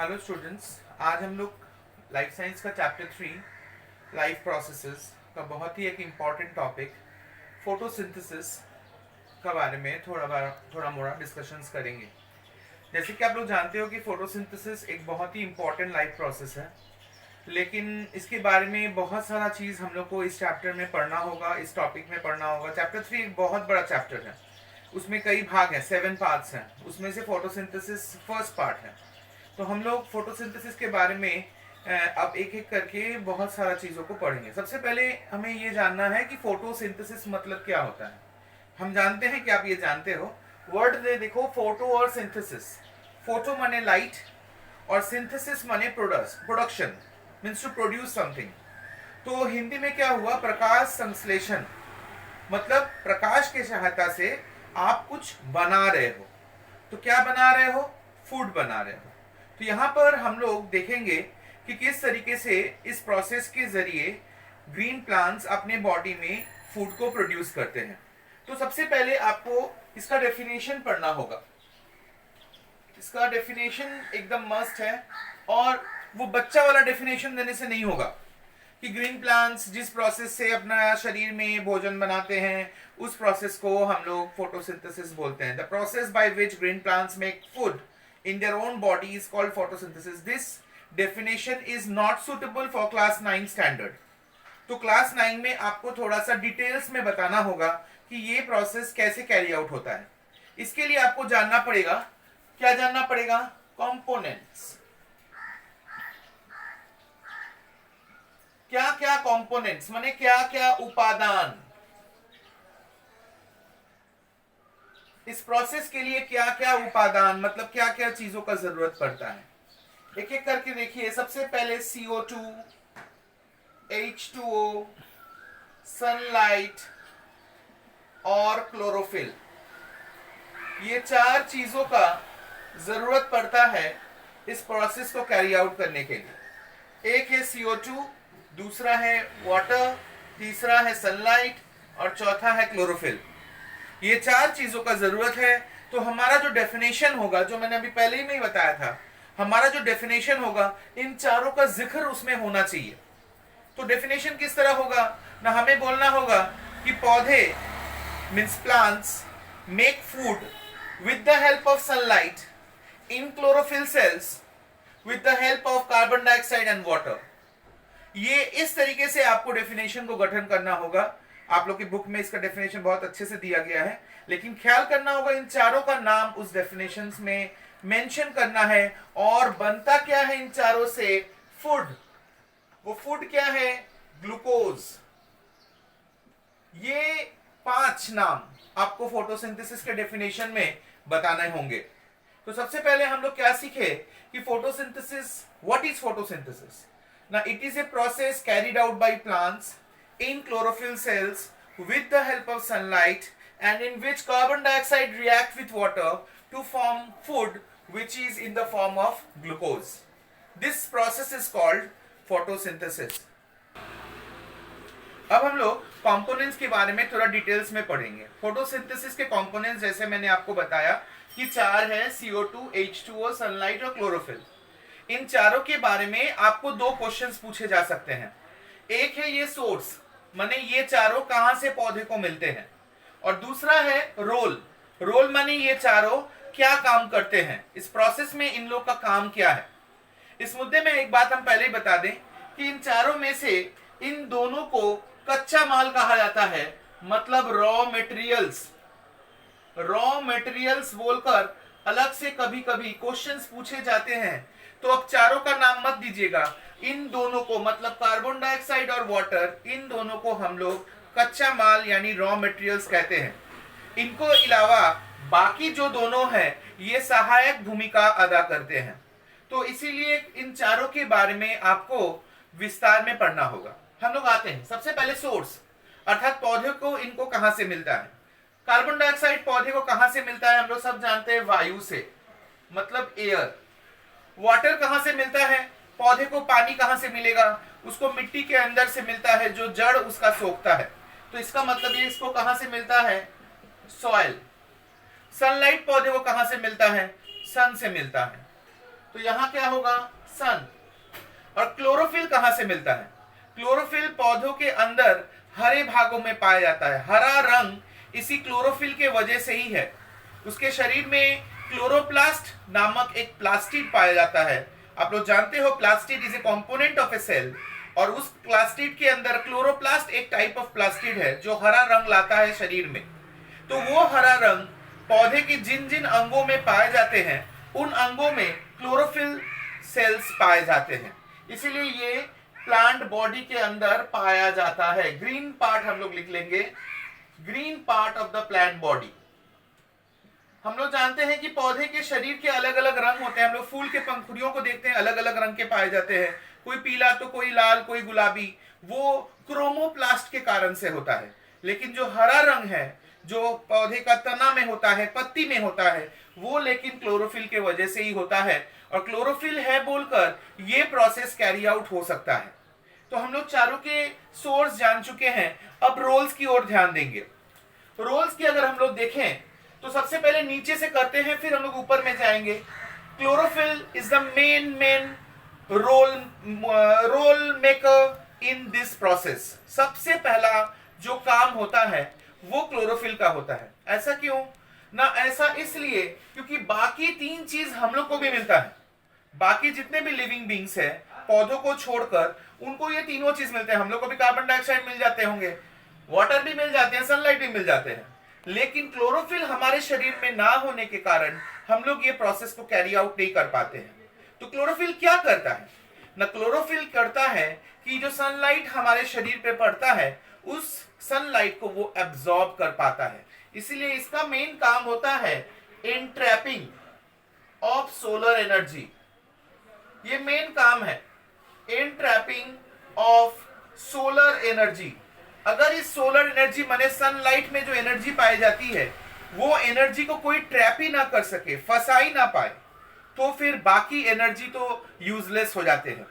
Hello students, आज हम लोग लाइफ साइंस का चैप्टर 3 लाइफ प्रोसेसेस का बहुत ही एक इम्पॉर्टेंट टॉपिक फोटोसिंथेसिस का बारे में थोड़ा मोड़ा डिस्कशंस करेंगे। जैसे कि आप लोग जानते हो कि फोटोसिंथेसिस एक बहुत ही इम्पॉर्टेंट लाइफ प्रोसेस है, लेकिन इसके बारे में बहुत सारा चीज़ हम लोग को इस चैप्टर में पढ़ना होगा, इस टॉपिक में पढ़ना होगा। चैप्टर 3 एक बहुत बड़ा चैप्टर है, उसमें कई भाग हैं, 7 पार्ट्स हैं, उसमें से फोटोसिंथेसिस फर्स्ट पार्ट है। तो हम लोग फोटोसिंथेसिस के बारे में अब एक एक करके बहुत सारा चीज़ों को पढ़ेंगे। सबसे पहले हमें ये जानना है कि फोटोसिंथेसिस मतलब क्या होता है। हम जानते हैं कि आप ये जानते हो, वर्ड दे देखो, फोटो और सिंथेसिस। फोटो माने लाइट और सिंथेसिस माने production, means to produce something. तो हिंदी में क्या हुआ, प्रकाश संश्लेषण, मतलब प्रकाश की सहायता से आप कुछ बना रहे हो। तो क्या बना रहे हो? फूड बना रहे हो। तो यहाँ पर हम लोग देखेंगे कि किस तरीके से इस प्रोसेस के जरिए ग्रीन प्लांट्स अपने बॉडी में फूड को प्रोड्यूस करते हैं। तो सबसे पहले आपको इसका डेफिनेशन पढ़ना होगा। इसका डेफिनेशन एकदम मस्ट है, और वो बच्चा वाला डेफिनेशन देने से नहीं होगा कि ग्रीन प्लांट्स जिस प्रोसेस से अपना शरीर में भोजन बनाते हैं उस प्रोसेस को हम लोग फोटोसिंथेसिस बोलते हैं। The process by which green plants make food in their own body is called photosynthesis. This definition is not suitable for class 9 standard. तो क्लास 9 में आपको थोड़ा सा डिटेल्स में बताना होगा कि ये प्रोसेस कैसे कैरी आउट होता है। इसके लिए आपको जानना पड़ेगा, क्या जानना पड़ेगा? कंपोनेंट्स। क्या क्या कंपोनेंट्स माने क्या क्या उपादान, इस प्रोसेस के लिए क्या क्या उपादान, मतलब क्या क्या चीजों का जरूरत पड़ता है। एक एक करके देखिए। सबसे पहले CO2, H2O, सनलाइट और क्लोरोफिल, ये चार चीजों का जरूरत पड़ता है इस प्रोसेस को कैरी आउट करने के लिए। एक है CO2, दूसरा है वाटर, तीसरा है सनलाइट और चौथा है क्लोरोफिल। ये चार चीजों का जरूरत है। तो हमारा जो डेफिनेशन होगा, जो मैंने अभी पहले ही में ही बताया था, हमारा जो डेफिनेशन होगा इन चारों का जिक्र उसमें होना चाहिए। तो डेफिनेशन किस तरह होगा ना, हमें बोलना होगा कि पौधे means plants make food with the help of sunlight in chlorophyll cells with the help of carbon dioxide and water. ये इस तरीके से आपको डेफिनेशन को गठन करना होगा। आप लोग की बुक में इसका डेफिनेशन बहुत अच्छे से दिया गया है, लेकिन ख्याल करना होगा इन चारों का नाम उस डेफिनेशंस में मेंशन करना है। और बनता क्या है इन चारों से? फूड। वो फूड क्या है? ग्लूकोज। ये 5 नाम आपको फोटोसिंथेसिस के डेफिनेशन में बताने होंगे। तो सबसे पहले हम लोग क्या सीखे कि फोटोसिंथेसिस, व्हाट इज फोटोसिंथेसिस ना, it is a process carried out by plants in chlorophyll cells with the help of sunlight, and in which carbon dioxide react with water to form food which is in the form of glucose. This process is called photosynthesis. अब हम लोग components के बारे में थोड़ा details में पढ़ेंगे। Photosynthesis के कंपोनेंट्स जैसे मैंने आपको बताया कि 4 है, CO2, H2O, सनलाइट और क्लोरोफिल। इन चारों के बारे में आपको 2 क्वेश्चंस पूछे जा सकते हैं। एक है ये सोर्स, माने ये चारों कहां से पौधे को मिलते हैं, और दूसरा है रोल। रोल माने ये चारों क्या काम करते हैं इस प्रोसेस में, इन लोग का काम क्या है। इस मुद्दे में एक बात हम पहले ही बता दें कि इन चारों में से इन दोनों को कच्चा माल कहा जाता है, मतलब रॉ मटेरियल्स। रॉ मटेरियल्स बोलकर अलग से कभी कभी क्वेश्चंस पूछे जाते हैं। तो अब चारों का नाम मत दीजिएगा, इन दोनों को, मतलब कार्बन डाइऑक्साइड और वाटर, इन दोनों को हम लोग कच्चा माल यानी रॉ मटेरियल्स कहते हैं। इनको अलावा बाकी जो दोनों हैं ये सहायक भूमिका अदा करते हैं। तो इसीलिए इन चारों के बारे में आपको विस्तार में पढ़ना होगा। हम लोग आते हैं सबसे पहले सोर्स, अर्थात पौधे को इनको कहां से मिलता है। कार्बन डाइऑक्साइड पौधे को कहां से मिलता है? हम लोग सब जानते हैं, वायु से, मतलब एयर। वाटर कहां से मिलता है? पौधे को पानी कहां से मिलेगा? उसको मिट्टी के अंदर से मिलता है, जो जड़ उसका सोखता है। तो इसका मतलब ये इसको कहां से मिलता है? सॉइल। सनलाइट पौधे को कहां से मिलता है? सन से मिलता है। तो यहाँ क्या होगा, सन। और क्लोरोफिल कहां से मिलता है? क्लोरोफिल पौधों के अंदर हरे भागों में पाया जाता है। हरा रंग इसी क्लोरोफिल के वजह से ही है। उसके शरीर में क्लोरोप्लास्ट नामक एक प्लास्टिड पाया जाता है। आप लोग जानते हो plastid is a component of a cell, और उस प्लास्टिड के अंदर क्लोरोप्लास्ट एक टाइप ऑफ प्लास्टिड है जो हरा रंग लाता है शरीर में। तो वो हरा रंग पौधे के जिन जिन अंगों में पाए जाते हैं उन अंगों में क्लोरोफिल सेल्स पाए जाते हैं, इसीलिए ये प्लांट बॉडी के अंदर पाया जाता है। ग्रीन पार्ट हम लोग लिख लेंगे, green part of the plant body. हम लोग जानते हैं कि पौधे के शरीर के अलग अलग रंग होते हैं। हम लोग फूल के पंखुड़ियों को देखते हैं, अलग अलग रंग के पाए जाते हैं, कोई पीला तो कोई लाल कोई गुलाबी। वो क्रोमोप्लास्ट के कारण से होता है। लेकिन जो हरा रंग है जो पौधे का तना में होता है, पत्ती में होता है, वो लेकिन क्लोरोफिल के वजह से ही होता है। और क्लोरोफिल है बोलकर ये प्रोसेस कैरी आउट हो सकता है। तो हम लोग चारों के सोर्स जान चुके हैं। अब रोल्स की ओर ध्यान देंगे। रोल्स की अगर हम लोग देखें तो सबसे पहले नीचे से करते हैं, फिर हम लोग ऊपर में जाएंगे। Chlorophyll is the main role maker in this process. सबसे पहला जो काम होता है वो क्लोरोफिल का होता है। ऐसा क्यों ना? ऐसा इसलिए क्योंकि बाकी तीन चीज हम लोग को भी मिलता है। बाकी जितने भी लिविंग बींग्स हैं पौधों को छोड़कर उनको ये तीनों चीज मिलते हैं। हम लोग को भी कार्बन डाइऑक्साइड मिल जाते होंगे, वाटर भी मिल जाते हैं, सनलाइट भी मिल जाते हैं। लेकिन क्लोरोफिल हमारे शरीर में ना होने के कारण हम लोग ये प्रोसेस को कैरी आउट नहीं कर पाते हैं। तो क्लोरोफिल क्या करता है ना? क्लोरोफिल करता है कि जो सनलाइट हमारे शरीर पे पड़ता है उस सनलाइट को वो एब्जॉर्ब कर पाता है। इसलिए इसका मेन काम होता है एनट्रैपिंग ऑफ सोलर एनर्जी। ये मेन काम है, एनट्रैपिंग ऑफ सोलर एनर्जी। अगर इस सोलर एनर्जी माने सनलाइट में जो एनर्जी पाई जाती है वो एनर्जी को कोई ट्रैप ही ना कर सके, फंसा ही ना पाए, तो फिर बाकी एनर्जी तो यूजलेस हो जाते हैं।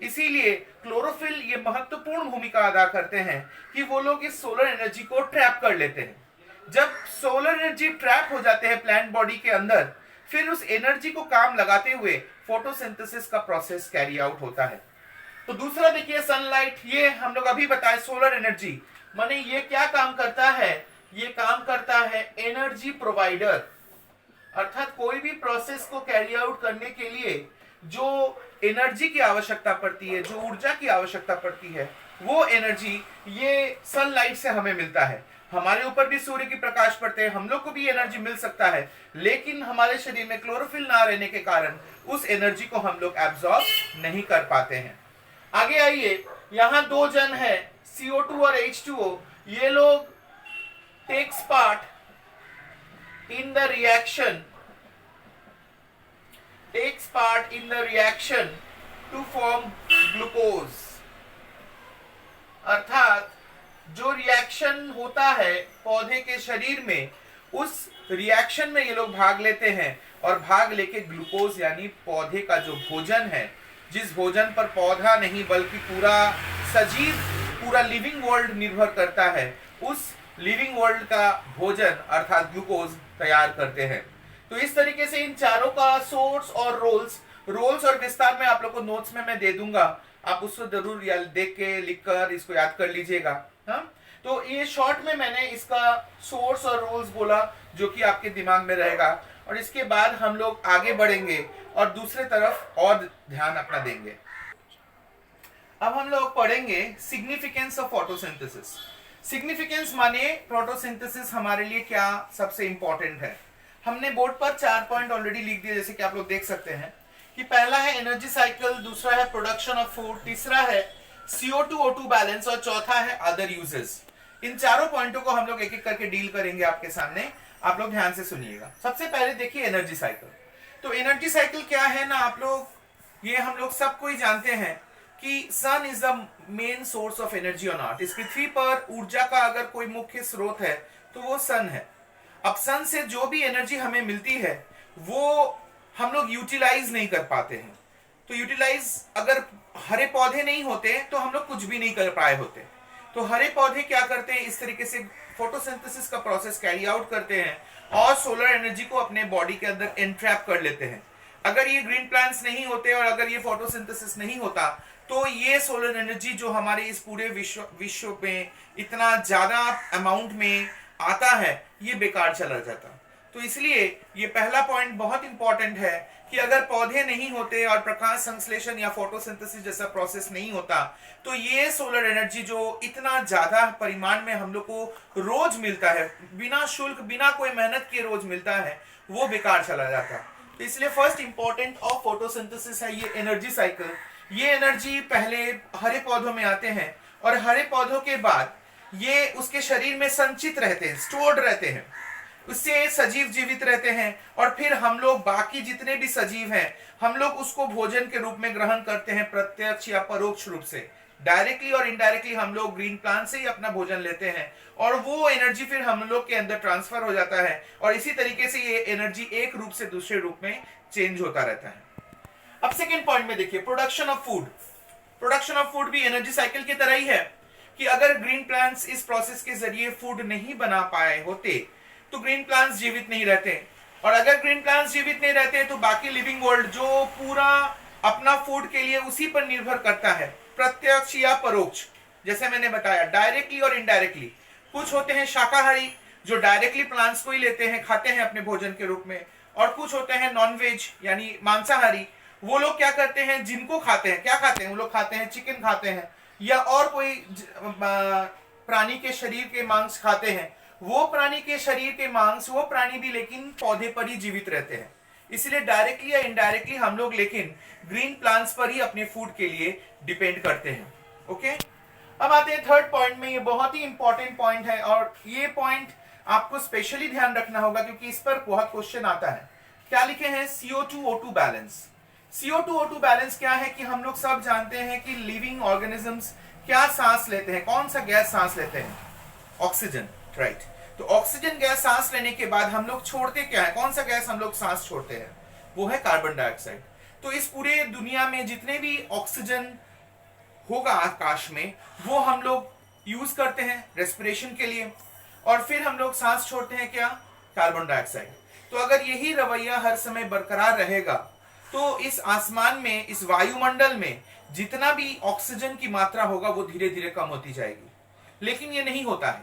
इसीलिए क्लोरोफिल ये महत्वपूर्ण भूमिका अदा करते हैं कि वो लोग इस सोलर एनर्जी को ट्रैप कर लेते हैं। जब सोलर एनर्जी ट्रैप हो जाते हैं प्लांट बॉडी के अंदर, फिर उस एनर्जी को काम लगाते हुए फोटोसिंथेसिस का प्रोसेस कैरी आउट होता है। तो दूसरा देखिए सनलाइट, ये हम लोग अभी बताए सोलर एनर्जी माने ये क्या काम करता है? ये काम करता है एनर्जी प्रोवाइडर। अर्थात कोई भी प्रोसेस को कैरी आउट करने के लिए जो एनर्जी की आवश्यकता पड़ती है, जो ऊर्जा की आवश्यकता पड़ती है, वो एनर्जी ये सनलाइट से हमें मिलता है। हमारे ऊपर भी सूर्य की प्रकाश पड़ते हैं, हम लोग को भी एनर्जी मिल सकता है, लेकिन हमारे शरीर में क्लोरोफिल ना रहने के कारण उस एनर्जी को हम लोग एब्जॉर्ब नहीं कर पाते हैं। आगे आइए, यहां दो जन है CO2 और H2O। ये लोग takes part in the reaction to form glucose. अर्थात जो रिएक्शन होता है पौधे के शरीर में, उस रिएक्शन में ये लोग भाग लेते हैं और भाग लेके ग्लूकोज यानी पौधे का जो भोजन है, जिस भोजन पर पौधा नहीं बल्कि पूरा सजीव, पूरा लिविंग वर्ल्ड निर्भर करता है, उस लिविंग वर्ल्ड का भोजन अर्थात ग्लूकोज तैयार करते हैं। तो इस तरीके से इन चारों का सोर्स और रोल्स और विस्तार में आप लोग को नोट्स में मैं दे दूंगा, आप उसको जरूर देख के लिख कर इसको याद कर लीजिएगा। हाँ, तो ये शॉर्ट में मैंने इसका सोर्स और रोल्स बोला जो कि आपके दिमाग में रहेगा, और इसके बाद हम लोग आगे बढ़ेंगे और दूसरे तरफ और ध्यान अपना देंगे। अब हम लोग पढ़ेंगे सिग्निफिकेंस ऑफ फोटोसिंथेसिस। सिग्निफिकेंस माने फोटोसिंथेसिस हमारे लिए क्या सबसे इंपॉर्टेंट है। हमने बोर्ड पर 4 पॉइंट ऑलरेडी लिख दिए, जैसे कि आप लोग देख सकते हैं कि पहला है एनर्जी साइकिल, दूसरा है प्रोडक्शन ऑफ फूड, तीसरा है CO2-O2 बैलेंस और चौथा है अदर यूजेस। इन चारों पॉइंटों को हम लोग एक एक करके डील करेंगे आपके सामने, आप लोग ध्यान से सुनिएगा। सबसे पहले देखिए एनर्जी साइकिल। तो एनर्जी साइकिल क्या है ना, आप लोग, ये हम लोग सबको ही जानते हैं कि sun is the main source of energy on earth. इस पृथ्वी पर ऊर्जा का अगर कोई मुख्य स्रोत है तो वो सन है। अब सन से जो भी एनर्जी हमें मिलती है वो हम लोग यूटिलाइज नहीं कर पाते हैं। तो यूटिलाइज, अगर हरे पौधे नहीं होते तो हम लोग कुछ भी नहीं कर पाए होते। तो हरे पौधे क्या करते हैं, इस तरीके से फोटोसिंथेसिस का प्रोसेस कैरी आउट करते हैं और सोलर एनर्जी को अपने बॉडी के अंदर एंट्रैप कर लेते हैं। अगर ये ग्रीन प्लांट्स नहीं होते और अगर ये फोटोसिंथेसिस नहीं होता तो ये सोलर एनर्जी जो हमारे इस पूरे विश्व में इतना ज्यादा अमाउंट में आता है ये बेकार चला जाता। तो इसलिए ये पहला पॉइंट बहुत इंपॉर्टेंट है कि अगर पौधे नहीं होते और प्रकाश संश्लेषण या फोटोसिंथेसिस जैसा प्रोसेस नहीं होता तो ये सोलर एनर्जी जो इतना ज्यादा परिमाण में हम लोग को रोज मिलता है, बिना शुल्क बिना कोई मेहनत किए रोज मिलता है, वो बेकार चला जाता। तो इसलिए फर्स्ट इंपॉर्टेंट ऑफ फोटोसिंथेसिस है ये एनर्जी साइकिल। ये एनर्जी पहले हरे पौधों में आते हैं और हरे पौधों के बाद ये उसके शरीर में संचित रहते हैं, स्टोर्ड रहते हैं, उससे सजीव जीवित रहते हैं और फिर हम लोग बाकी जितने भी सजीव हैं हम लोग उसको भोजन के रूप में ग्रहण करते हैं, प्रत्यक्ष या परोक्ष रूप से, डायरेक्टली और इनडायरेक्टली हम लोग ग्रीन प्लांट से ही अपना भोजन लेते हैं और वो एनर्जी फिर हम लोग के अंदर ट्रांसफर हो जाता है और इसी तरीके से ये एनर्जी एक रूप से दूसरे रूप में चेंज होता रहता है। अब सेकेंड पॉइंट में देखिए, production of food. Production of food भी एनर्जी साइकिल की तरह ही है कि अगर ग्रीन प्लांट्स इस प्रोसेस के जरिए फूड नहीं बना पाए होते तो ग्रीन प्लांट्स जीवित नहीं रहते और अगर ग्रीन प्लांट्स जीवित नहीं रहते तो बाकी लिविंग वर्ल्ड जो पूरा अपना फूड के लिए उसी पर निर्भर करता है, प्रत्यक्ष या परोक्ष, जैसे मैंने बताया डायरेक्टली और इनडायरेक्टली। कुछ होते हैं शाकाहारी जो डायरेक्टली प्लांट्स को ही लेते हैं, खाते हैं अपने भोजन के रूप में, और कुछ होते हैं नॉन वेज यानी मांसाहारी। वो लोग क्या करते हैं, जिनको खाते हैं, क्या खाते हैं वो लोग, खाते हैं चिकन खाते हैं या और कोई प्राणी के शरीर के मांस खाते हैं। वो प्राणी के शरीर के मांस वो प्राणी भी लेकिन पौधे पर ही जीवित रहते हैं। इसलिए डायरेक्टली या इनडायरेक्टली हम लोग लेकिन ग्रीन प्लांट्स पर ही अपने फूड के लिए डिपेंड करते हैं। ओके, अब आते हैं थर्ड पॉइंट में। ये बहुत ही इंपॉर्टेंट पॉइंट है और ये पॉइंट आपको स्पेशली ध्यान रखना होगा क्योंकि इस पर बहुत क्वेश्चन आता है। क्या लिखे हैं, CO2-O2 बैलेंस। CO2-O2 बैलेंस क्या है कि हम लोग सब जानते हैं कि लिविंग ऑर्गेनिजम्स क्या सांस लेते हैं, कौन सा गैस सांस लेते हैं, ऑक्सीजन, राइट। तो ऑक्सीजन गैस सांस लेने के बाद हम लोग छोड़ते क्या है, कौन सा गैस हम लोग सांस छोड़ते हैं, वो है कार्बन डाइऑक्साइड। तो इस पूरे दुनिया में जितने भी ऑक्सीजन होगा आकाश में वो हम लोग यूज करते हैं रेस्पिरेशन के लिए और फिर हम लोग सांस छोड़ते हैं क्या, कार्बन डाइऑक्साइड। तो अगर यही रवैया हर समय बरकरार रहेगा तो इस आसमान में, इस वायुमंडल में जितना भी ऑक्सीजन की मात्रा होगा वो धीरे धीरे कम होती जाएगी। लेकिन ये नहीं होता है।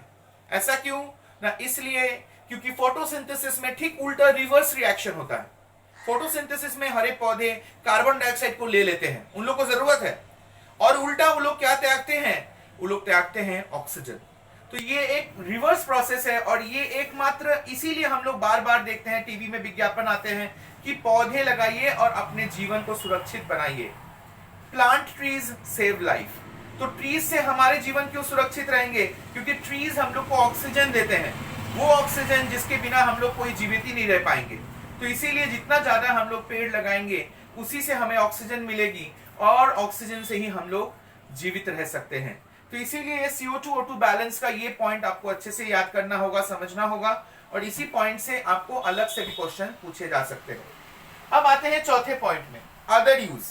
ऐसा क्यों ना, इसलिए क्योंकि फोटोसिंथेसिस में ठीक उल्टा रिवर्स रिएक्शन होता है। फोटोसिंथेसिस में हरे पौधे कार्बन डाइऑक्साइड को ले लेते हैं, उन लोग को जरूरत है, और उल्टा वो लोग क्या त्यागते हैं, वो लोग त्यागते हैं ऑक्सीजन। तो ये एक रिवर्स प्रोसेस है और ये एकमात्र इसीलिए हम लोग बार बार देखते हैं, टीवी में विज्ञापन आते हैं कि पौधे लगाइए और अपने जीवन को सुरक्षित बनाइए। Plant trees save life. तो ट्रीज से हमारे जीवन क्यों सुरक्षित रहेंगे, क्योंकि ट्रीज हम लोग को ऑक्सीजन देते हैं, वो ऑक्सीजन जिसके बिना हम लोग कोई जीवित ही नहीं रह पाएंगे। तो इसीलिए जितना ज्यादा हम लोग पेड़ लगाएंगे उसी से हमें ऑक्सीजन मिलेगी और ऑक्सीजन से ही हम लोग जीवित रह सकते हैं। तो इसीलिए ये CO2-O2 बैलेंस का ये पॉइंट आपको अच्छे से याद करना होगा, समझना होगा और इसी पॉइंट से आपको अलग से भी क्वेश्चन पूछे जा सकते हैं। अब आते हैं चौथे पॉइंट में, अदर यूज।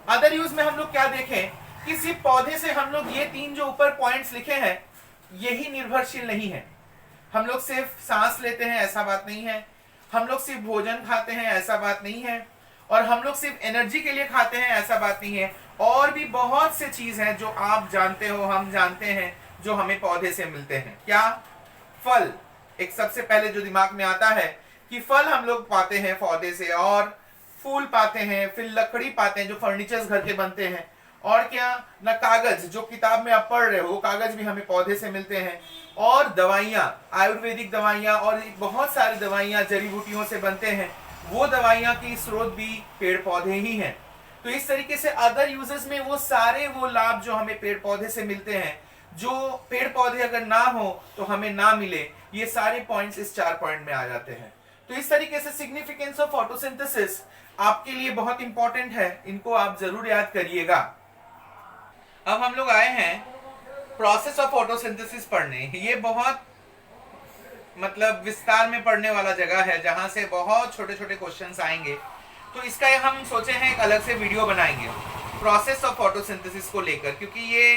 अदर यूज में हम लोग क्या देखें कि सिर्फ पौधे से हम लोग ये तीन जो ऊपर पॉइंट्स लिखे हैं यही निर्भरशील नहीं है। हम लोग सिर्फ सांस लेते हैं ऐसा बात नहीं है, हम लोग सिर्फ भोजन खाते हैं ऐसा बात नहीं है, और हम लोग सिर्फ एनर्जी के लिए खाते हैं ऐसा बात नहीं है। और भी बहुत से चीज हैं जो आप जानते हो, हम जानते हैं, जो हमें पौधे से मिलते हैं। क्या, फल। एक सबसे पहले जो दिमाग में आता है कि फल हम लोग पाते हैं पौधे से, और फूल पाते हैं, फिर लकड़ी पाते हैं जो फर्नीचर्स घर के बनते हैं, और क्या ना, कागज जो किताब में आप पढ़ रहे हो वो कागज भी हमें पौधे से मिलते हैं, और दवाइयाँ, आयुर्वेदिक दवाइयाँ और बहुत सारी दवाइयाँ जड़ी बूटियों से बनते हैं, वो दवाइयाँ की स्रोत भी पेड़ पौधे ही हैं। तो इस तरीके से अदर यूजेस में वो सारे वो लाभ जो हमें पेड़ पौधे से मिलते हैं, जो पेड़ पौधे अगर ना हो तो हमें ना मिले, ये सारे पॉइंट्स इस 4 पॉइंट में आ जाते हैं। तो इस तरीके से सिग्निफिकेंस ऑफ फोटोसिंथेसिस आपके लिए बहुत इंपॉर्टेंट है, इनको आप जरूर याद करिएगा। अब हम लोग आए हैं प्रोसेस ऑफ फोटोसिंथेसिस पढ़ने। ये बहुत मतलब विस्तार में पढ़ने वाला जगह है जहां से बहुत छोटे छोटे क्वेश्चंस आएंगे। तो इसका हम सोचे हैं एक अलग से वीडियो बनाएंगे प्रोसेस ऑफ फोटोसिंथेसिस को लेकर, क्योंकि ये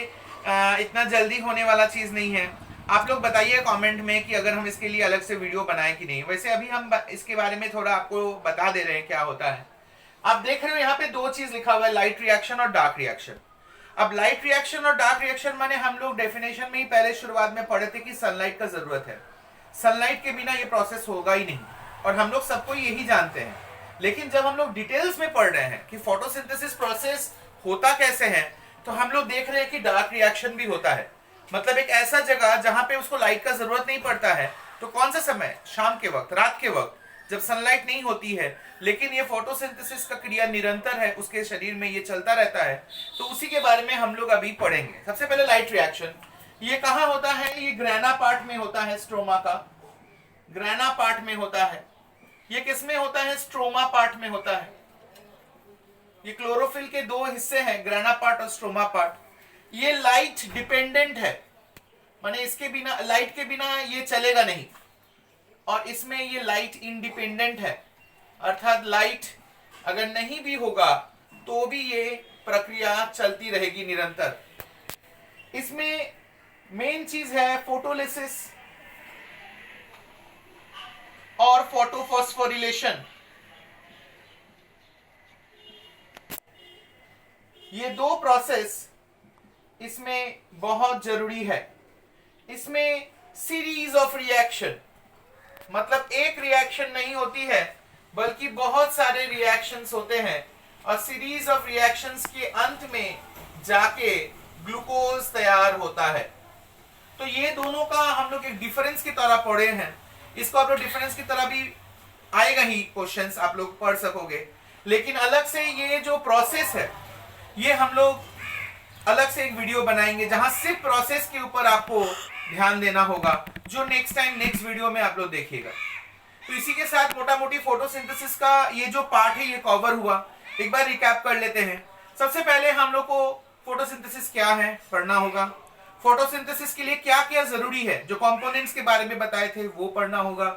इतना जल्दी होने वाला चीज नहीं है। आप लोग बताइए कमेंट में कि अगर हम इसके लिए अलग से वीडियो बनाएं कि नहीं। वैसे अभी हम इसके बारे में थोड़ा आपको बता दे रहे हैं क्या होता है, आप देख रहे हो यहाँ पे दो चीज लिखा हुआ है, लाइट रिएक्शन और डार्क रिएक्शन। अब लाइट रिएक्शन और डार्क रिएक्शन माने हम लोग डेफिनेशन में ही पहले शुरुआत में पढ़े थे कि सनलाइट का जरूरत है, सनलाइट के बिना ये प्रोसेस होगा ही नहीं, और हम लोग सबको यही जानते हैं। लेकिन जब हम लोग डिटेल्स में पढ़ रहे हैं कि फोटोसिंथेसिस प्रोसेस होता कैसे है, तो हम लोग देख रहे हैं कि डार्क रिएक्शन भी होता है। मतलब एक ऐसा जगह जहां पे उसको लाइट का जरूरत नहीं पड़ता है, तो कौन सा समय, शाम के वक्त, रात के वक्त, जब सनलाइट नहीं होती है, लेकिन ये फोटोसिंथेसिस का क्रिया निरंतर है, उसके शरीर में ये चलता रहता है। तो उसी के बारे में हम लोग अभी पढ़ेंगे। सबसे पहले लाइट रिएक्शन, ये कहाँ होता है? ये ग्रैना पार्ट में होता है, स्ट्रोमा का ग्रैना पार्ट में होता है। ये किसमें होता है? स्ट्रोमा पार्ट में होता है। ये क्लोरोफिल के दो हिस्से हैं, ग्रैना पार्ट और स्ट्रोमा पार्ट। ये लाइट डिपेंडेंट है, माने इसके बिना, लाइट के बिना ये चलेगा नहीं, और इसमें ये लाइट इंडिपेंडेंट है, अर्थात लाइट अगर नहीं भी होगा तो भी ये प्रक्रिया चलती रहेगी निरंतर। इसमें मेन चीज है फोटोलिसिस और फोटोफॉस्फोरिलेशन। ये दो प्रोसेस इसमें बहुत जरूरी है। इसमें सीरीज ऑफ रिएक्शन, मतलब एक रिएक्शन नहीं होती है बल्कि बहुत सारे रिएक्शंस होते हैं, और सीरीज ऑफ रिएक्शंस के अंत में जाके ग्लूकोज तैयार होता है। तो ये दोनों का हम लोग एक डिफरेंस की तरह पढ़े हैं। इसको आप लोग डिफरेंस की तरह भी आएगा ही, क्वेश्चंस आप लोग पढ़ सकोगे, लेकिन अलग से ये जो प्रोसेस है ये हम लोग अलग से एक वीडियो बनाएंगे जहां सिर्फ प्रोसेस के ऊपर आपको ध्यान देना होगा, जो नेक्स्ट टाइम नेक्स्ट वीडियो में आप लोग देखिएगा। तो इसी के साथ मोटा मोटी फोटोसिंथेसिस का ये जो पार्ट है ये कवर हुआ। एक बार रिकैप कर लेते हैं। सबसे पहले हम लोग को फोटोसिंथेसिस क्या है पढ़ना होगा, फोटोसिंथेसिस के लिए क्या क्या जरूरी है, जो कंपोनेंट्स के बारे में बताए थे वो पढ़ना होगा।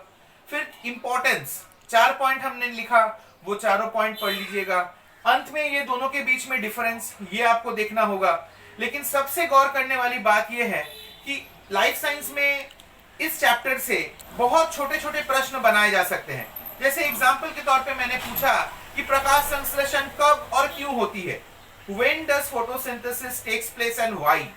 फिर इंपॉर्टेंस, 4 पॉइंट हमने लिखा, वो चारों पॉइंट पढ़ लीजिएगा। अंत में ये दोनों के बीच में डिफरेंस, ये आपको देखना होगा। लेकिन सबसे गौर करने वाली बात ये है कि लाइफ साइंस में इस चैप्टर से बहुत छोटे छोटे प्रश्न बनाए जा सकते हैं। जैसे एग्जाम्पल के तौर पे मैंने पूछा कि प्रकाश संश्लेषण कब और क्यों होती है, when does photosynthesis takes place and why.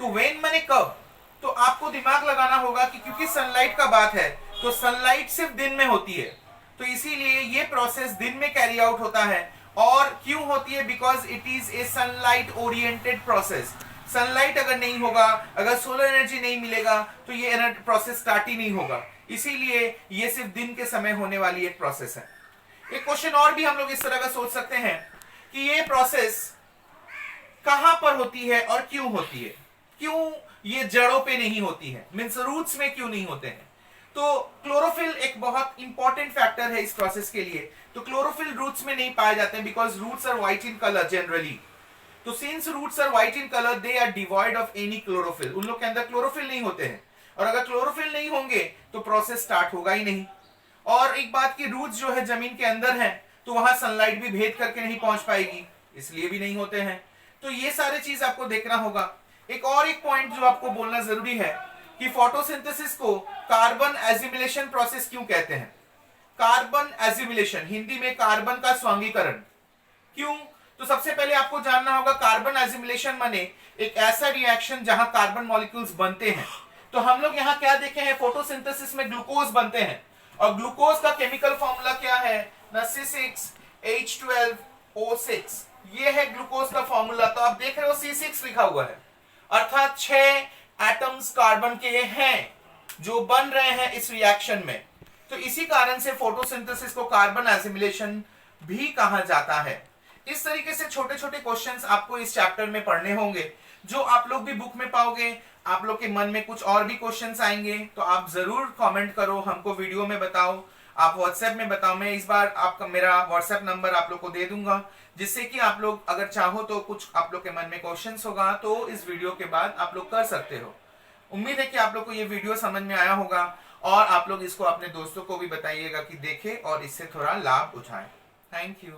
तो व्हेन माने कब, तो आपको दिमाग लगाना होगा कि क्योंकि सनलाइट का बात है तो सनलाइट सिर्फ दिन में होती है, तो इसीलिए ये प्रोसेस दिन में कैरी आउट होता है। और क्यों होती है? Because it is a sunlight oriented process. Sunlight अगर नहीं होगा, अगर सोलर एनर्जी नहीं मिलेगा, तो ये प्रोसेस स्टार्ट ही नहीं होगा। इसीलिए ये सिर्फ दिन के समय होने वाली एक प्रोसेस है। एक क्वेश्चन और भी हम लोग इस तरह का सोच सकते हैं कि ये प्रोसेस कहां पर होती है और क्यों होती है, क्यों ये जड़ों पे नहीं होती है, मींस रूट्स में क्यों नहीं होते हैं। तो क्लोरोफिल एक बहुत इंपॉर्टेंट फैक्टर है इस प्रोसेस के लिए। तो क्लोरोफिल रूट्स में नहीं पाए जाते हैं because roots are white in colour generally. तो since roots are white in colour they are devoid of any chlorophyll, उन लोग के अंदर क्लोरोफिल नहीं होते हैं, और अगर क्लोरोफिल नहीं होंगे तो प्रोसेस स्टार्ट होगा ही नहीं। और एक बात की, रूट्स जो है जमीन के अंदर है, तो वहां सनलाइट भी भेद करके नहीं पहुंच पाएगी, इसलिए भी नहीं होते हैं। तो ये सारे चीज आपको देखना होगा। एक और एक पॉइंट जो आपको बोलना जरूरी है कि फोटोसिंथेसिस को कार्बन एसिमिलेशन प्रोसेस क्यों कहते हैं। कार्बन एसिमिलेशन, हिंदी में कार्बन का स्वांगीकरण, क्यों? तो सबसे पहले आपको जानना होगा कार्बन एसिमिलेशन माने एक ऐसा रिएक्शन जहां कार्बन मॉलिक्यूल्स बनते हैं। तो हम लोग यहाँ क्या देखे हैं, फोटोसिंथेसिस में ग्लूकोज बनते हैं, और ग्लूकोज का केमिकल फॉर्मूला क्या है, C6H12O6, ये है ग्लूकोज का फॉर्मूला। तो आप देख रहे हो C6 लिखा हुआ है, अर्थात 6 एटम्स कार्बन के हैं जो बन रहे हैं इस रिएक्शन में। तो इसी कारण से फोटोसिंथेसिस को कार्बन एसिमिलेशन भी कहा जाता है। इस तरीके से छोटे छोटे क्वेश्चंस आपको इस चैप्टर में पढ़ने होंगे, जो आप लोग भी बुक में पाओगे। आप लोग के मन में कुछ और भी क्वेश्चंस आएंगे तो आप जरूर कमेंट करो, हमको वीडियो में बताओ, आप व्हाट्सएप में बताओ। मैं इस बार आपका मेरा व्हाट्सएप नंबर आप लोग को दे दूंगा, जिससे कि आप लोग अगर चाहो तो कुछ आप लोग के मन में क्वेश्चंस होगा तो इस वीडियो के बाद आप लोग कर सकते हो। उम्मीद है कि आप लोग को ये वीडियो समझ में आया होगा, और आप लोग इसको अपने दोस्तों को भी बताइएगा कि देखें और इससे थोड़ा लाभ उठाएं। Thank you.